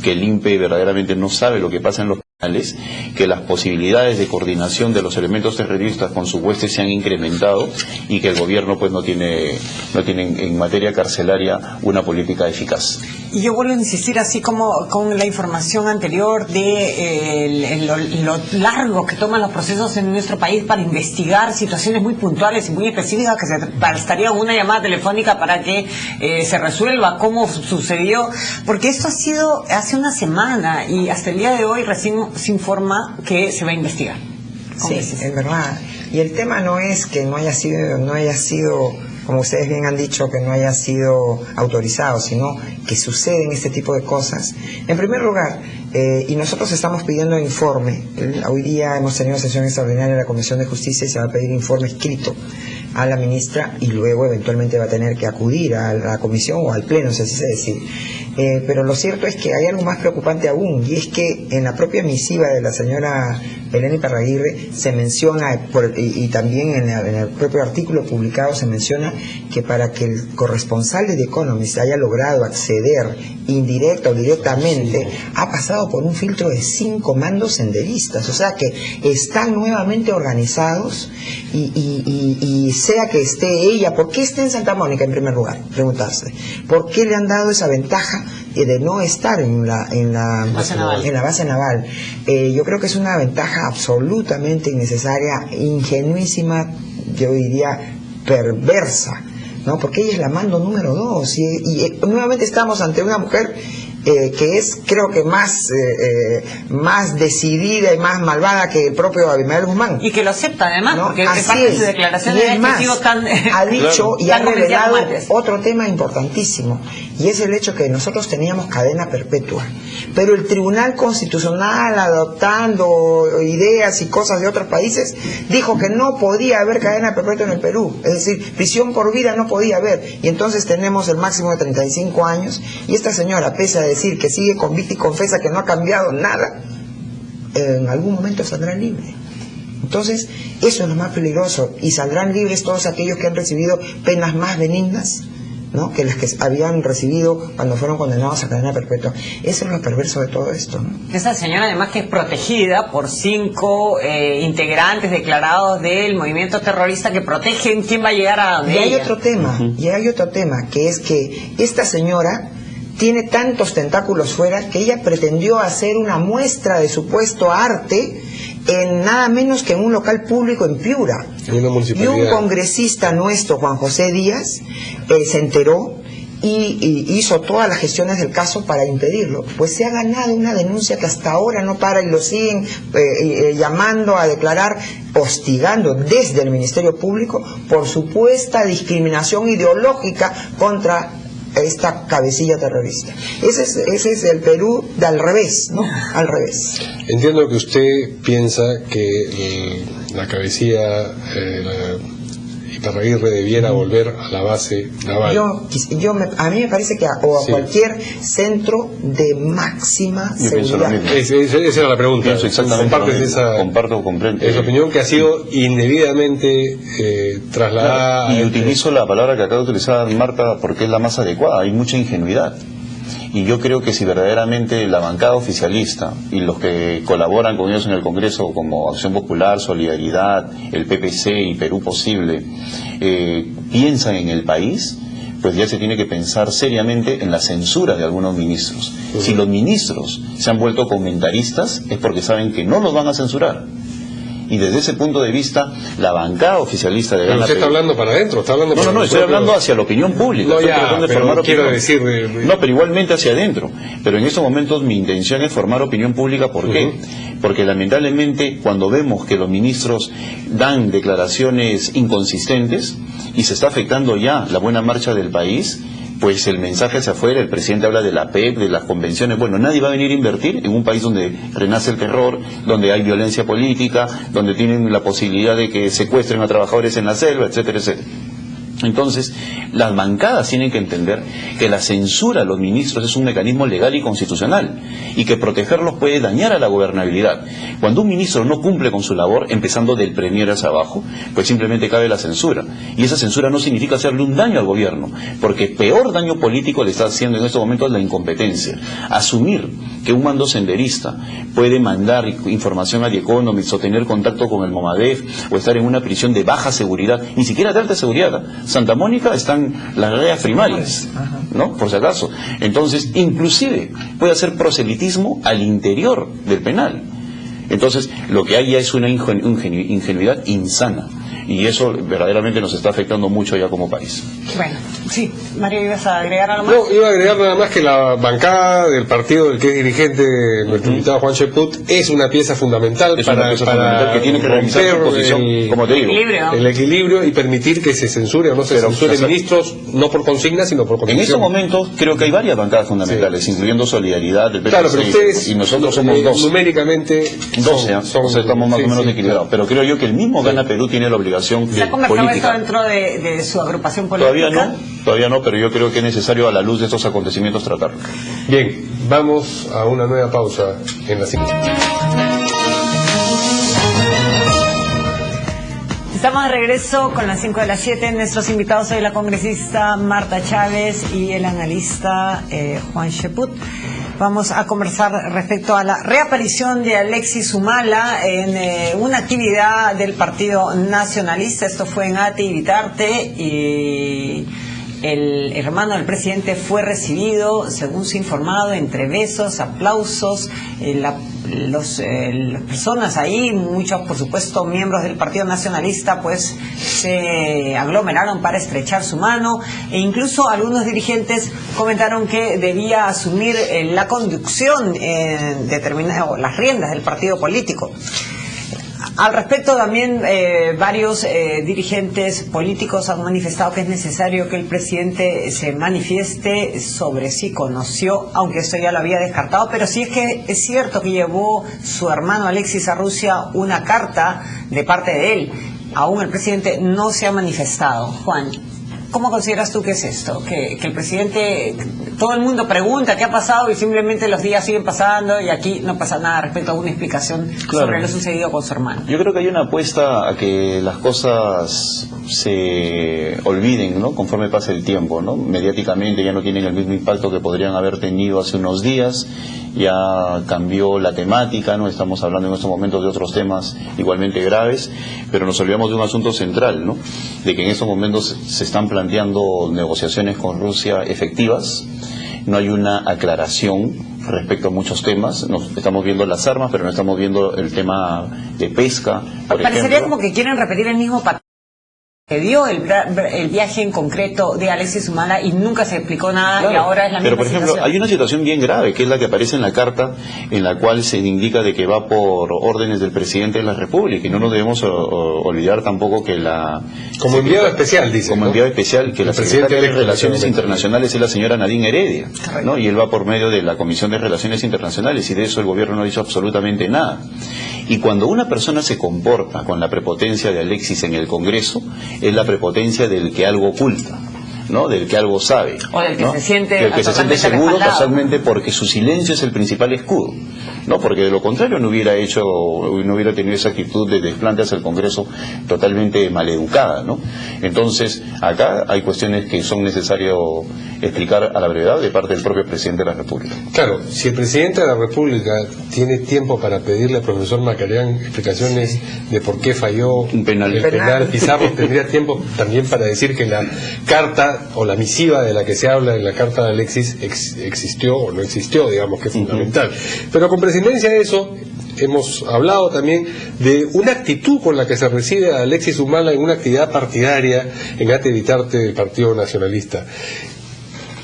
que el INPE verdaderamente no sabe lo que pasa en los penales, que las posibilidades de coordinación de los elementos terroristas con sus huestes se han incrementado y que el gobierno pues no tiene en materia carcelaria una política eficaz. Y yo vuelvo a insistir, así como con la información anterior de lo largo que toman los procesos en nuestro país para investigar situaciones muy puntuales y muy específicas, que se bastaría una llamada telefónica para que se resuelva cómo sucedió, porque esto ha sido hace una semana y hasta el día de hoy recién se informa que se va a investigar. Sí, es verdad. Y el tema no es que no haya sido, como ustedes bien han dicho, que no haya sido autorizado, sino que suceden este tipo de cosas. En primer lugar, y nosotros estamos pidiendo informe. Hoy día hemos tenido sesión extraordinaria de la Comisión de Justicia y se va a pedir informe escrito a la ministra y luego eventualmente va a tener que acudir a la comisión o al pleno, si así se decide. Pero lo cierto es que hay algo más preocupante aún, y es que en la propia misiva de la señora Elena Iparraguirre se menciona, y también en el propio artículo publicado se menciona que para que el corresponsal de The Economist haya logrado acceder indirecta o directamente, ha pasado por un filtro de 5 mandos senderistas, o sea que están nuevamente organizados y sea que esté ella, ¿por qué está en Santa Mónica en primer lugar? Preguntarse, ¿por qué le han dado esa ventaja de no estar en la base naval? Yo creo que es una ventaja absolutamente innecesaria, ingenuísima, yo diría perversa, ¿no? Porque ella es la mando número 2 y nuevamente estamos ante una mujer que es, creo que más decidida y más malvada que el propio Abimael Guzmán. Y que lo acepta además, ¿No? porque Así parte de es. sus declaraciones Y es más, ha dicho y ha tan convencido revelado como antes. otro tema importantísimo, y es el hecho que nosotros teníamos cadena perpetua, pero el Tribunal Constitucional, adoptando ideas y cosas de otros países, dijo que no podía haber cadena perpetua en el Perú, es decir, prisión por vida no podía haber, y entonces tenemos el máximo de 35 años, y esta señora, pese a decir que sigue convicta y confesa que no ha cambiado nada, en algún momento saldrá libre. Entonces, eso es lo más peligroso, y saldrán libres todos aquellos que han recibido penas más benignas, ¿no?, que las que habían recibido cuando fueron condenados a cadena perpetua. Eso es lo perverso de todo esto, ¿no? Esa señora además que es protegida por 5 integrantes declarados del movimiento terrorista que protegen quién va a llegar a donde Y hay ella. otro tema, que es que esta señora tiene tantos tentáculos fuera que ella pretendió hacer una muestra de supuesto arte en nada menos que en un local público en Piura. En una Y municipalidad. un congresista nuestro, Juan José Díaz, se enteró y hizo todas las gestiones del caso para impedirlo. Pues se ha ganado una denuncia que hasta ahora no para y lo siguen llamando a declarar, hostigando desde el Ministerio Público por supuesta discriminación ideológica contra esta cabecilla terrorista. Ese es el Perú de al revés, ¿no? Al revés. Entiendo que usted piensa que la cabecilla Iparraguirre debiera volver a la base naval. A mí me parece que a Sí. cualquier centro de máxima Yo pienso lo seguridad. mismo. Esa era la pregunta. Pienso exactamente ¿Compartes lo mismo. esa, Comparto completamente. esa opinión que ha sido indebidamente trasladada? Y utilizo la palabra que acaba de utilizar Marta porque es la más adecuada. Hay mucha ingenuidad. Y yo creo que si verdaderamente la bancada oficialista y los que colaboran con ellos en el Congreso, como Acción Popular, Solidaridad, el PPC y Perú Posible, piensan en el país, pues ya se tiene que pensar seriamente en la censura de algunos ministros. Si los ministros se han vuelto comentaristas, es porque saben que no los van a censurar. Y desde ese punto de vista, la bancada oficialista de Pero Gana usted está Perú... hablando para adentro, está hablando para No, el estoy propio- hablando hacia la opinión pública. No, Estoy ya, tratando de pero formar quiero opinión. decir... No, pero igualmente hacia adentro. Pero en estos momentos mi intención es formar opinión pública. ¿Por qué? Porque lamentablemente cuando vemos que los ministros dan declaraciones inconsistentes y se está afectando ya la buena marcha del país, pues el mensaje hacia afuera, el presidente habla de la PEP, de las convenciones. Bueno, nadie va a venir a invertir en un país donde renace el terror, donde hay violencia política, donde tienen la posibilidad de que secuestren a trabajadores en la selva, etcétera, etcétera. Entonces, las bancadas tienen que entender que la censura a los ministros es un mecanismo legal y constitucional y que protegerlos puede dañar a la gobernabilidad. Cuando un ministro no cumple con su labor, empezando del premier hacia abajo, pues simplemente cabe la censura. Y esa censura no significa hacerle un daño al gobierno, porque peor daño político le está haciendo en estos momentos la incompetencia. Asumir que un mando senderista puede mandar información a The Economist o tener contacto con el Momadef o estar en una prisión de baja seguridad, ni siquiera de alta seguridad. Santa Mónica están las redes primarias, ¿no? Por si acaso. Entonces, inclusive puede hacer proselitismo al interior del penal. Entonces, lo que hay ya es una ingenuidad insana. Y eso verdaderamente nos está afectando mucho ya como país. Bueno, sí, Mario, ¿ibas a agregar algo más? No, iba a agregar nada más que la bancada del partido del que es dirigente nuestro invitado Juan Cheput es una pieza fundamental Es una pieza fundamental que tiene que revisar su romper posición, como te digo. Equilibrio. el equilibrio y permitir que se censure o no se Pero, censure o sea, ministros, no por consigna, sino por En convicción. estos momentos creo que hay varias bancadas fundamentales, incluyendo Solidaridad, del PPC, Claro, pero ustedes y nosotros somos 12. numéricamente 12, o sea, estamos más o menos equilibrados. Pero creo yo que el mismo Gana Perú tiene la obligación ¿Se ha conversado esto política. dentro de su agrupación política? Todavía no, pero yo creo que es necesario a la luz de estos acontecimientos tratarlo. Bien, vamos a una nueva pausa en la siguiente. Estamos de regreso con las 5 de las 7. Nuestros invitados hoy la congresista Marta Chávez y el analista Juan Cheput. Vamos a conversar respecto a la reaparición de Alexis Humala en una actividad del Partido Nacionalista. Esto fue en Ate y Vitarte y el hermano del presidente fue recibido, según se ha informado, entre besos, aplausos, las personas ahí, muchos por supuesto miembros del Partido Nacionalista, pues se aglomeraron para estrechar su mano, e incluso algunos dirigentes comentaron que debía asumir la conducción las riendas del partido político. Al respecto también varios dirigentes políticos han manifestado que es necesario que el presidente se manifieste sobre si conoció, aunque eso ya lo había descartado, pero sí es que es cierto que llevó su hermano Alexis a Rusia una carta de parte de él. Aún el presidente no se ha manifestado. Juan, ¿cómo consideras tú que es esto? Que el presidente, todo el mundo pregunta qué ha pasado y simplemente los días siguen pasando y aquí no pasa nada respecto a una explicación sobre lo sucedido con su hermano. Yo creo que hay una apuesta a que las cosas se olviden, ¿no?, conforme pase el tiempo, ¿no? Mediáticamente ya no tienen el mismo impacto que podrían haber tenido hace unos días. Ya cambió la temática, no estamos hablando en estos momentos de otros temas igualmente graves, pero nos olvidamos de un asunto central, ¿no?, de que en estos momentos se están planteando negociaciones con Rusia efectivas. No hay una aclaración respecto a muchos temas. Estamos viendo las armas, pero no estamos viendo el tema de pesca, por Parecería ejemplo. como que quieren repetir el mismo patrón que dio el viaje en concreto de Alexis Humala y nunca se explicó nada. Claro, y ahora es la misma pero por ejemplo, situación. hay una situación bien grave, que es la que aparece en la carta, en la cual se indica de que va por órdenes del presidente de la República, y no nos debemos olvidar tampoco que como enviado especial, dice, como ¿no?, enviado especial, que la secretaria de Relaciones Internacionales es la señora Nadine Heredia, ¿no?, y él va por medio de la Comisión de Relaciones Internacionales, y de eso el gobierno no ha dicho absolutamente nada. Y cuando una persona se comporta con la prepotencia de Alexis en el Congreso, es la prepotencia del que algo oculta, ¿no?, del que algo sabe, o del que ¿no?, se siente, del que se siente seguro respaldado. casualmente, porque su silencio es el principal escudo, ¿no?, porque de lo contrario no hubiera tenido esa actitud de desplante hacia el Congreso totalmente maleducada, ¿no? Entonces, acá hay cuestiones que son necesarias explicar a la brevedad de parte del propio presidente de la República. Claro, si el presidente de la República tiene tiempo para pedirle al profesor Macarián explicaciones de por qué falló Un penal. el penal, Pizarro tendría tiempo también para decir que la carta o la misiva de la que se habla en la carta de Alexis existió o no existió, digamos, que es fundamental. Pero con presidencia de eso, hemos hablado también de una actitud con la que se recibe a Alexis Humala en una actividad partidaria en Ate Vitarte del Partido Nacionalista.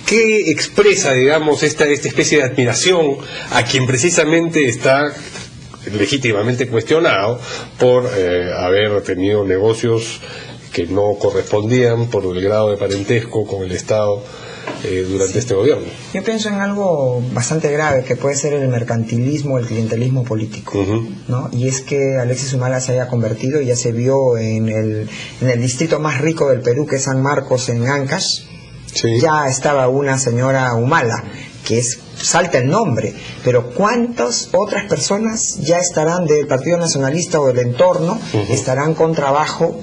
¿Qué expresa, digamos, esta especie de admiración a quien precisamente está legítimamente cuestionado por haber tenido negocios que no correspondían por el grado de parentesco con el Estado durante este gobierno? Yo pienso en algo bastante grave que puede ser el mercantilismo, el clientelismo político, ¿no? Y es que Alexis Humala se haya convertido, ya se vio en el distrito más rico del Perú, que es San Marcos, en Ancash. Sí. Ya estaba una señora Humala, que salta el nombre, pero ¿cuántas otras personas ya estarán del Partido Nacionalista o del entorno, estarán con trabajo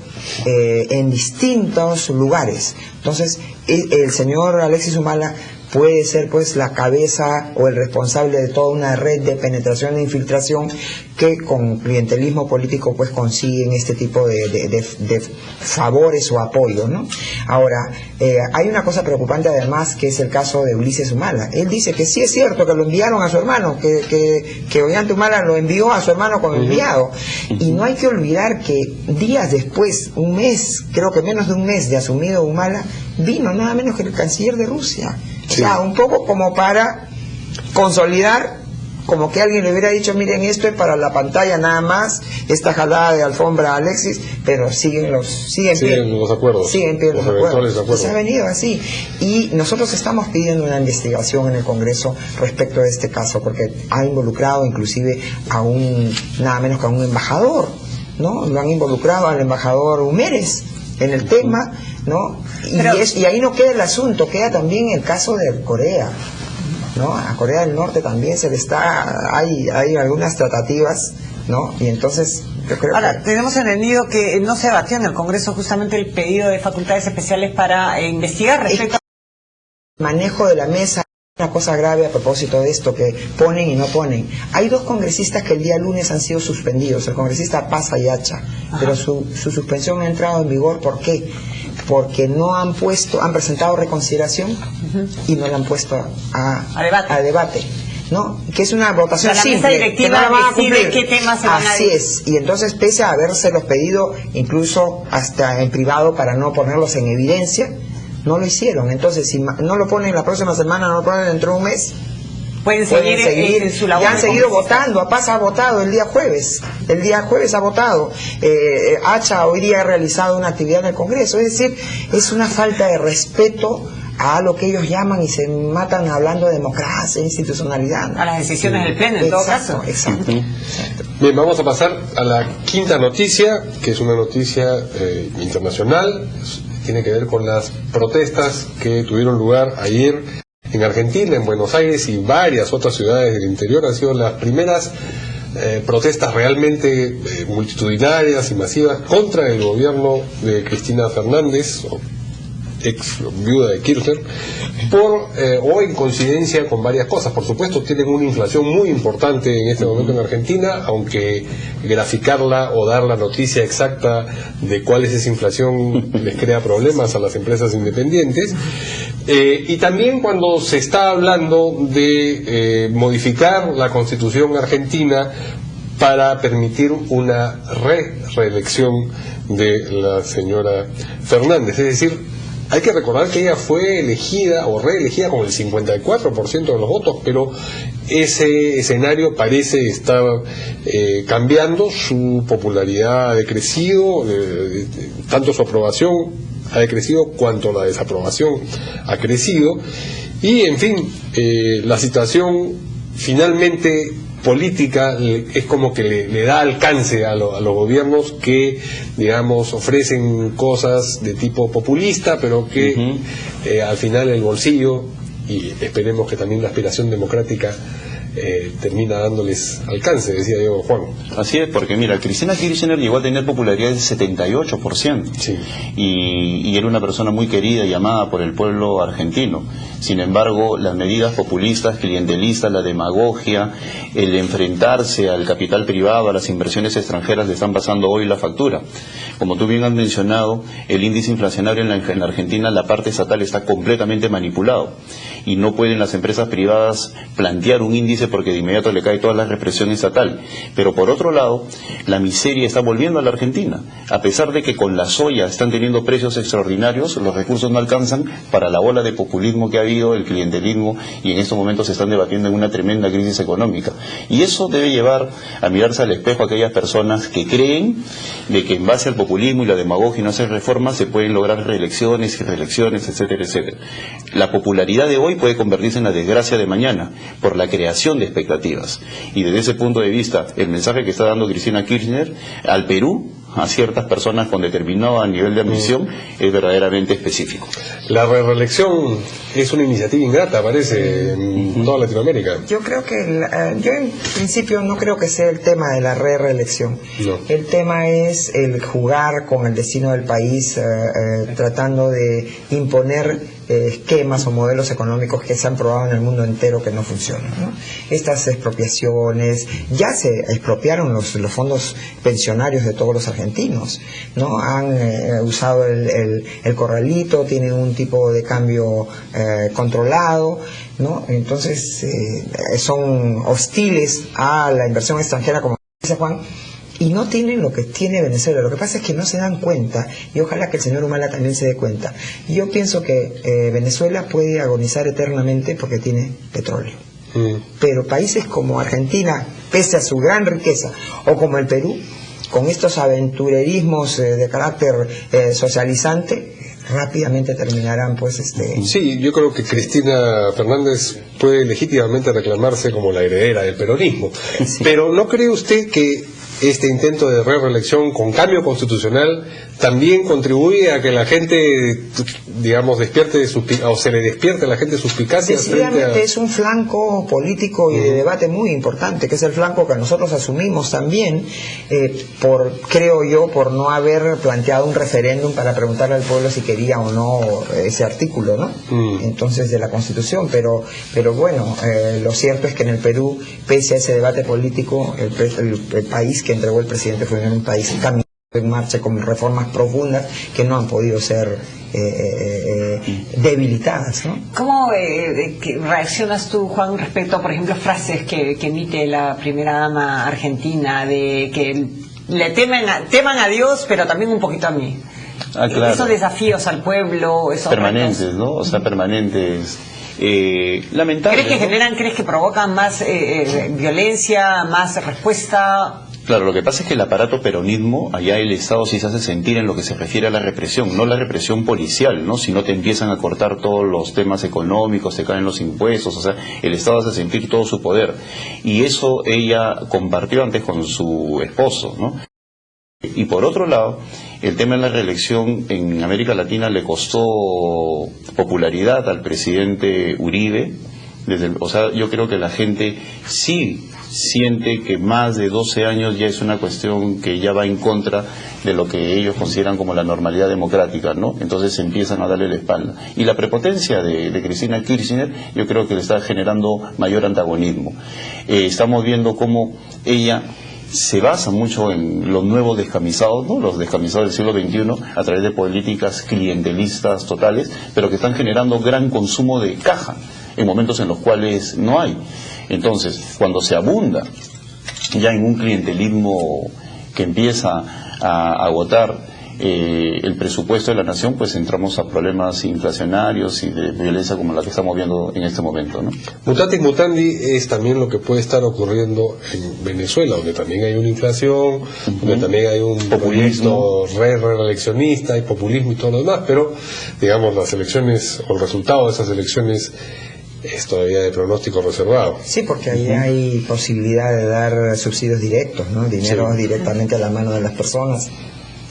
en distintos lugares? Entonces, el señor Alexis Humala puede ser pues la cabeza o el responsable de toda una red de penetración e infiltración que con clientelismo político pues consiguen este tipo de favores o apoyo, ¿no? Ahora, hay una cosa preocupante además, que es el caso de Ulises Humala. Él dice que sí es cierto que lo enviaron a su hermano, que Ollanta Humala lo envió a su hermano como enviado, y no hay que olvidar que días después, un mes, creo que menos de un mes de asumido Humala, vino nada menos que el canciller de Rusia. Sí. O sea, un poco como para consolidar, como que alguien le hubiera dicho, miren, esto es para la pantalla nada más, esta jalada de alfombra a Alexis, pero siguen los acuerdos. Siguen pie los acuerdos. Entonces ha venido así. Y nosotros estamos pidiendo una investigación en el Congreso respecto a este caso, porque ha involucrado inclusive a nada menos que a un embajador, ¿no? Lo han involucrado al embajador Humérez en el tema, ¿no? Y ahí no queda el asunto, queda también el caso de Corea, ¿no? A Corea del Norte también hay algunas tratativas, ¿no? Y entonces yo creo tenemos entendido que no se debatió en el Congreso justamente el pedido de facultades especiales para investigar respecto al manejo de la mesa. Una cosa grave a propósito de esto, que ponen y no ponen. Hay 2 congresistas que el día lunes han sido suspendidos, el congresista Paz Ayacha, pero su suspensión ha entrado en vigor. ¿Por qué? porque no han presentado reconsideración y no la han puesto a debate. ¿No? Que es una votación la simple, mesa directiva que no la van a cumplir. qué temas se van a Así es, y entonces pese a habérselos pedido incluso hasta en privado para no ponerlos en evidencia, no lo hicieron. Entonces si no lo ponen la próxima semana, no lo ponen dentro de un mes, pueden seguir en su labor. Ya han seguido votando. Paz ha votado el día jueves ha votado. Hacha hoy día ha realizado una actividad en el Congreso. Es decir, es una falta de respeto a lo que ellos llaman y se matan hablando de democracia, institucionalidad, ¿no? A las decisiones del Pleno, en todo caso. Exacto. Bien, vamos a pasar a la quinta noticia, que es una noticia internacional. Tiene que ver con las protestas que tuvieron lugar ayer en Argentina, en Buenos Aires y varias otras ciudades del interior. Han sido las primeras protestas realmente multitudinarias y masivas contra el gobierno de Cristina Fernández, ex viuda de Kirchner, o en coincidencia con varias cosas. Por supuesto, tienen una inflación muy importante en este momento en Argentina, aunque graficarla o dar la noticia exacta de cuál es esa inflación les crea problemas a las empresas independientes. Y también cuando se está hablando de modificar la Constitución argentina para permitir una reelección de la señora Fernández. Es decir, hay que recordar que ella fue elegida o reelegida con el 54% de los votos, pero ese escenario parece estar cambiando. Su popularidad ha decrecido, tanto su aprobación ha decrecido cuanto la desaprobación ha crecido, y en fin, la situación finalmente política es como que le da alcance a los gobiernos que, digamos, ofrecen cosas de tipo populista, pero que al final el bolsillo, y esperemos que también la aspiración democrática, termina dándoles alcance, decía yo, Juan. Así es, porque mira, Cristina Kirchner llegó a tener popularidad del 78%, sí. y era una persona muy querida y amada por el pueblo argentino. Sin embargo, las medidas populistas, clientelistas, la demagogia, el enfrentarse al capital privado, a las inversiones extranjeras, le están pasando hoy la factura. Como tú bien has mencionado, el índice inflacionario en la Argentina, la parte estatal está completamente manipulado, y no pueden las empresas privadas plantear un índice porque de inmediato le cae toda la represión estatal. Pero por otro lado, la miseria está volviendo a la Argentina. A pesar de que con la soya están teniendo precios extraordinarios, los recursos no alcanzan para la ola de populismo que ha habido, el clientelismo, y en estos momentos se están debatiendo en una tremenda crisis económica. Y eso debe llevar a mirarse al espejo a aquellas personas que creen de que en base al populismo y la demagogia y no hacer reformas se pueden lograr reelecciones y reelecciones, etcétera, etcétera. La popularidad de hoy puede convertirse en la desgracia de mañana por la creación de expectativas. Y desde ese punto de vista, el mensaje que está dando Cristina Kirchner al Perú, a ciertas personas con determinado nivel de ambición, es verdaderamente específico. La reelección es una iniciativa ingrata, parece, en toda Latinoamérica. Yo creo que, yo en principio no creo que sea el tema de la reelección. No. El tema es el jugar con el destino del país, tratando de imponer esquemas o modelos económicos que se han probado en el mundo entero que no funcionan, ¿no? Estas expropiaciones, ya se expropiaron los fondos pensionarios de todos los argentinos, ¿no? Han usado el corralito, tienen un tipo de cambio controlado, ¿no? Entonces son hostiles a la inversión extranjera, como dice Juan, y no tienen lo que tiene Venezuela. Lo que pasa es que no se dan cuenta, y ojalá que el señor Humala también se dé cuenta. Yo pienso que Venezuela puede agonizar eternamente porque tiene petróleo. Pero países como Argentina, pese a su gran riqueza, o como el Perú, con estos aventurerismos de carácter socializante, rápidamente terminarán, pues, Sí, yo creo que Cristina Fernández puede legítimamente reclamarse como la heredera del peronismo. Sí. Pero ¿no cree usted que este intento de reelección con cambio constitucional también contribuye a que la gente, digamos, despierte o se le despierte a la gente suspicacia? Decididamente es un flanco político y de debate muy importante, que es el flanco que nosotros asumimos también, creo yo, por no haber planteado un referéndum para preguntarle al pueblo si quería o no ese artículo, ¿no? Entonces, de la Constitución, pero bueno, lo cierto es que en el Perú, pese a ese debate político, el país que entregó el presidente fue un país caminante en marcha con reformas profundas que no han podido ser debilitadas, ¿no? ¿Cómo reaccionas tú, Juan, respecto a, por ejemplo, frases que emite la primera dama argentina de que le teman a Dios, pero también un poquito a mí? Claro. Esos desafíos al pueblo, esos permanentes, retos, ¿no? O sea, permanentes. Lamentables. ¿Crees que provocan más violencia, más respuesta? Claro, lo que pasa es que el aparato peronismo, allá el Estado sí se hace sentir en lo que se refiere a la represión, no la represión policial, ¿no? Si no te empiezan a cortar todos los temas económicos, te caen los impuestos, o sea, el Estado hace sentir todo su poder. Y eso ella compartió antes con su esposo, ¿no? Y por otro lado, el tema de la reelección en América Latina le costó popularidad al presidente Uribe. O sea, yo creo que la gente sí siente que más de 12 años ya es una cuestión que ya va en contra de lo que ellos consideran como la normalidad democrática, ¿no? Entonces empiezan a darle la espalda. Y la prepotencia de Cristina Kirchner yo creo que le está generando mayor antagonismo. Estamos viendo cómo ella se basa mucho en los nuevos descamisados, ¿no? Los descamisados del siglo XXI, a través de políticas clientelistas totales, pero que están generando gran consumo de caja en momentos en los cuales no hay. Entonces, cuando se abunda ya en un clientelismo que empieza a agotar el presupuesto de la nación, pues entramos a problemas inflacionarios y de violencia como la que estamos viendo en este momento, ¿no? Mutatis mutandi es también lo que puede estar ocurriendo en Venezuela, donde también hay una inflación, donde también hay un populismo reeleccionista y populismo y todo lo demás, pero digamos las elecciones o el resultado de esas elecciones es todavía de pronóstico reservado. Sí, porque ahí hay posibilidad de dar subsidios directos, ¿no? Dinero directamente a la mano de las personas.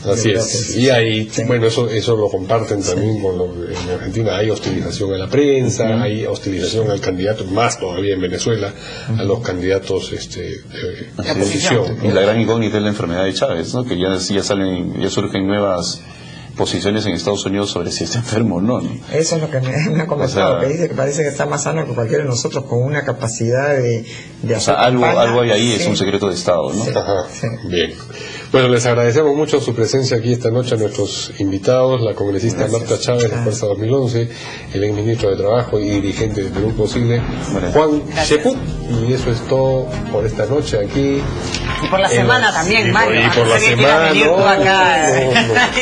Así es, y ahí, bueno, eso lo comparten también con en Argentina. Hay hostilización a la prensa, hay hostilización al candidato, más todavía en Venezuela, a los candidatos de oposición, ¿no? Y la gran incógnita es la enfermedad de Chávez, ¿no? Que ya surgen nuevas posiciones en Estados Unidos sobre si está enfermo o no, ¿no? Eso es lo que me ha comentado, que dice que parece que está más sano que cualquiera de nosotros, con una capacidad de hacer algo hay ahí, es un secreto de Estado, ¿no? Ajá, bien. Bueno, les agradecemos mucho su presencia aquí esta noche a nuestros invitados, la congresista Marta Chávez de Fuerza 2011, el exministro de Trabajo y dirigente de Perú Posible, Juan Cheput, y eso es todo por esta noche aquí. Y por la semana también, Mario. Y por la semana,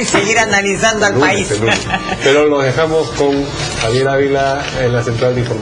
y seguir analizando al país. Pero los dejamos con Javier Ávila en la central de información.